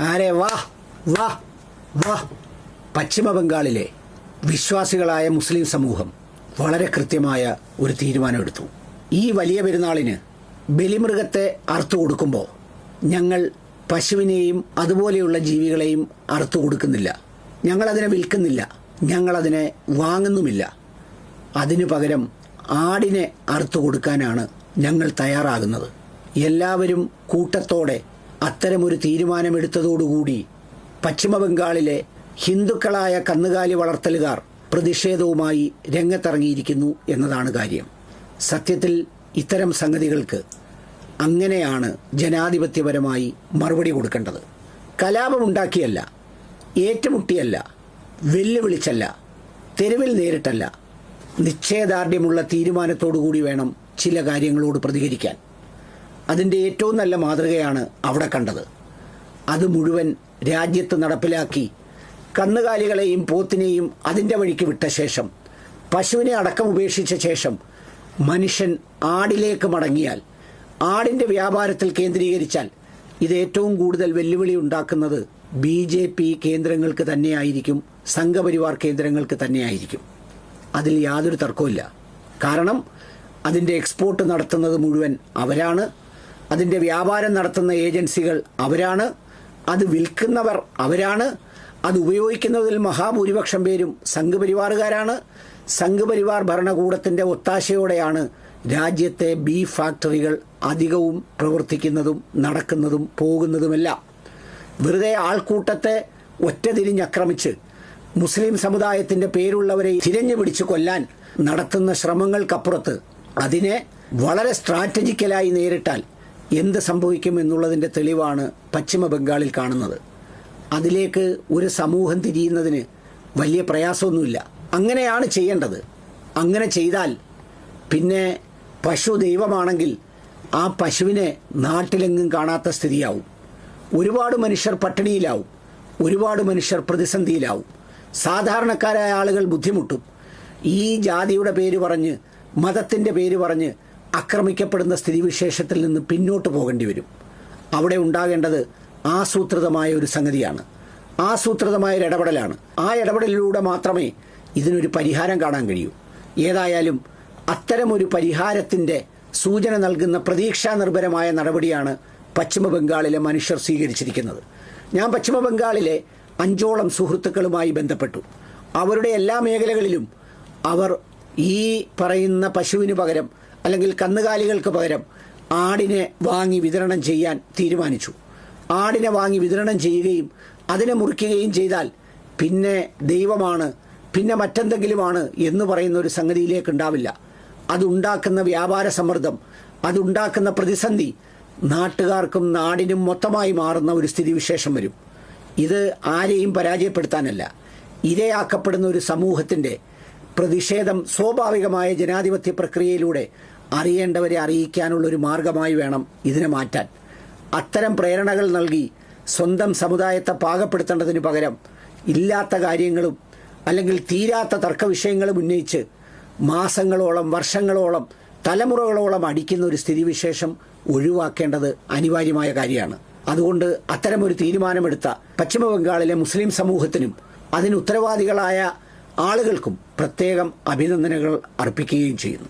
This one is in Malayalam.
ആരെ വാ വാ വാ. പശ്ചിമ ബംഗാളിലെ വിശ്വാസികളായ മുസ്ലിം സമൂഹം വളരെ കൃത്യമായ ഒരു തീരുമാനമെടുത്തു. ഈ വലിയ പെരുന്നാളിന് ബലിമൃഗത്തെ അറുത്തു കൊടുക്കുമ്പോൾ ഞങ്ങൾ പശുവിനെയും അതുപോലെയുള്ള ജീവികളെയും അറുത്തു കൊടുക്കുന്നില്ല, ഞങ്ങളതിനെ വിൽക്കുന്നില്ല, ഞങ്ങളതിനെ വാങ്ങുന്നുമില്ല. അതിനു പകരം ആടിനെ അറുത്തു കൊടുക്കാനാണ് ഞങ്ങൾ തയ്യാറാകുന്നത്. എല്ലാവരും കൂട്ടത്തോടെ അത്തരമൊരു തീരുമാനമെടുത്തതോടുകൂടി പശ്ചിമ ബംഗാളിലെ ഹിന്ദുക്കളായ കന്നുകാലി വളർത്തലുകാർ പ്രതിഷേധവുമായി രംഗത്തിറങ്ങിയിരിക്കുന്നു എന്നതാണ് കാര്യം. സത്യത്തിൽ ഇത്തരം സംഗതികൾക്ക് അങ്ങനെയാണ് ജനാധിപത്യപരമായി മറുപടി കൊടുക്കേണ്ടത്. കലാപമുണ്ടാക്കിയല്ല, ഏറ്റുമുട്ടിയല്ല, വെല്ലുവിളിച്ചല്ല, തെരുവിൽ നേരിട്ടല്ല, നിശ്ചയദാർഢ്യമുള്ള തീരുമാനത്തോടുകൂടി വേണം ചില കാര്യങ്ങളോട് പ്രതികരിക്കാൻ. അതിൻ്റെ ഏറ്റവും നല്ല മാതൃകയാണ് അവിടെ കണ്ടത്. അത് മുഴുവൻ രാജ്യത്ത് നടപ്പിലാക്കി കന്നുകാലികളെയും പോത്തിനെയും അതിൻ്റെ വഴിക്ക് വിട്ട ശേഷം, പശുവിനെ അടക്കം ഉപേക്ഷിച്ച ശേഷം മനുഷ്യൻ ആടിലേക്ക് മടങ്ങിയാൽ, ആടിൻ്റെ വ്യാപാരത്തിൽ കേന്ദ്രീകരിച്ചാൽ ഇത് ഏറ്റവും കൂടുതൽ വെല്ലുവിളി ഉണ്ടാക്കുന്നത് BJP കേന്ദ്രങ്ങൾക്ക് തന്നെയായിരിക്കും, സംഘപരിവാർ കേന്ദ്രങ്ങൾക്ക് തന്നെയായിരിക്കും. അതിൽ യാതൊരു തർക്കവുമില്ല. കാരണം അതിൻ്റെ എക്സ്പോർട്ട് നടത്തുന്നത് മുഴുവൻ അവരാണ്, അതിൻ്റെ വ്യാപാരം നടത്തുന്ന ഏജൻസികൾ അവരാണ്, അത് വിൽക്കുന്നവർ അവരാണ്, അത് ഉപയോഗിക്കുന്നതിൽ മഹാഭൂരിപക്ഷം പേരും സംഘപരിവാറുകാരാണ്. സംഘപരിവാർ ഭരണകൂടത്തിൻ്റെ ഒത്താശയോടെയാണ് രാജ്യത്തെ ബീഫ് ഫാക്ടറികൾ അധികവും പ്രവർത്തിക്കുന്നതും നടക്കുന്നതും പോകുന്നതുമെല്ലാം. വെറുതെ ആൾക്കൂട്ടത്തെ ഒറ്റതിരിഞ്ഞാക്രമിച്ച് മുസ്ലിം സമുദായത്തിൻ്റെ പേരുള്ളവരെ തിരഞ്ഞു പിടിച്ച് കൊല്ലാൻ നടത്തുന്ന ശ്രമങ്ങൾക്കപ്പുറത്ത് അതിനെ വളരെ സ്ട്രാറ്റജിക്കലായി നേരിട്ടാൽ എന്ത് സംഭവിക്കും എന്നുള്ളതിൻ്റെ തെളിവാണ് പശ്ചിമ ബംഗാളിൽ കാണുന്നത്. അതിലേക്ക് ഒരു സമൂഹം തിരിയുന്നതിന് വലിയ പ്രയാസമൊന്നുമില്ല. അങ്ങനെയാണ് ചെയ്യേണ്ടത്. അങ്ങനെ ചെയ്താൽ പിന്നെ പശു ദൈവമാണെങ്കിൽ ആ പശുവിനെ നാട്ടിലെങ്ങും കാണാത്ത സ്ഥിതിയാവും. ഒരുപാട് മനുഷ്യർ പട്ടിണിയിലാവും, ഒരുപാട് മനുഷ്യർ പ്രതിസന്ധിയിലാവും, സാധാരണക്കാരായ ആളുകൾ ബുദ്ധിമുട്ടും. ഈ ജാതിയുടെ പേര് പറഞ്ഞ്, മതത്തിൻ്റെ പേര് പറഞ്ഞ് ആക്രമിക്കപ്പെടുന്ന സ്ഥിതിവിശേഷത്തിൽ നിന്ന് പിന്നോട്ട് പോകേണ്ടി വരും. അവിടെ ഉണ്ടാകേണ്ടത് ആസൂത്രിതമായ ഒരു സംഗതിയാണ്, ആസൂത്രിതമായ ഒരു ഇടപെടലാണ്. ആ ഇടപെടലിലൂടെ മാത്രമേ ഇതിനൊരു പരിഹാരം കാണാൻ കഴിയൂ. ഏതായാലും അത്തരമൊരു പരിഹാരത്തിൻ്റെ സൂചന നൽകുന്ന പ്രതീക്ഷാ നിർഭരമായ നടപടിയാണ് പശ്ചിമ ബംഗാളിലെ മനുഷ്യർ സ്വീകരിച്ചിരിക്കുന്നത്. ഞാൻ പശ്ചിമ ബംഗാളിലെ 5ഓളം സുഹൃത്തുക്കളുമായി ബന്ധപ്പെട്ടു. അവരുടെ എല്ലാ മേഖലകളിലും അവർ ഈ പറയുന്ന പശുവിന് പകരം അല്ലെങ്കിൽ കന്നുകാലികൾക്ക് പകരം ആടിനെ വാങ്ങി വിതരണം ചെയ്യാൻ തീരുമാനിച്ചു. ആടിനെ വാങ്ങി വിതരണം ചെയ്യുകയും അതിനെ മുറിക്കുകയും ചെയ്താൽ പിന്നെ ദൈവമാണ്, പിന്നെ മറ്റെന്തെങ്കിലുമാണ് എന്ന് പറയുന്ന ഒരു സംഗതിയിലേക്ക് ഉണ്ടാവില്ല. അതുണ്ടാക്കുന്ന വ്യാപാര സമ്മർദ്ദം, അതുണ്ടാക്കുന്ന പ്രതിസന്ധി നാട്ടുകാർക്കും നാടിനും മൊത്തമായി മാറുന്ന ഒരു സ്ഥിതിവിശേഷം വരും. ഇത് ആരെയും പരാജയപ്പെടുത്താനല്ല, ഇരയാക്കപ്പെടുന്ന ഒരു സമൂഹത്തിൻ്റെ പ്രതിഷേധം സ്വാഭാവികമായ ജനാധിപത്യ പ്രക്രിയയിലൂടെ അറിയേണ്ടവരെ അറിയിക്കാനുള്ളൊരു മാർഗമായി വേണം ഇതിനെ മാറ്റാൻ. അത്തരം പ്രേരണകൾ നൽകി സ്വന്തം സമുദായത്തെ പാകപ്പെടുത്തേണ്ടതിന് പകരം ഇല്ലാത്ത കാര്യങ്ങളും അല്ലെങ്കിൽ തീരാത്ത തർക്കവിഷയങ്ങളും ഉന്നയിച്ച് മാസങ്ങളോളം, വർഷങ്ങളോളം, തലമുറകളോളം അടിക്കുന്ന ഒരു സ്ഥിതിവിശേഷം ഒഴിവാക്കേണ്ടത് അനിവാര്യമായ കാര്യമാണ്. അതുകൊണ്ട് അത്തരമൊരു തീരുമാനമെടുത്ത പശ്ചിമ ബംഗാളിലെ മുസ്ലിം സമൂഹത്തിനും അതിന് ഉത്തരവാദികളായ ആളുകൾക്കും പ്രത്യേകം അഭിനന്ദനങ്ങൾ അർപ്പിക്കുകയും ചെയ്യുന്നു.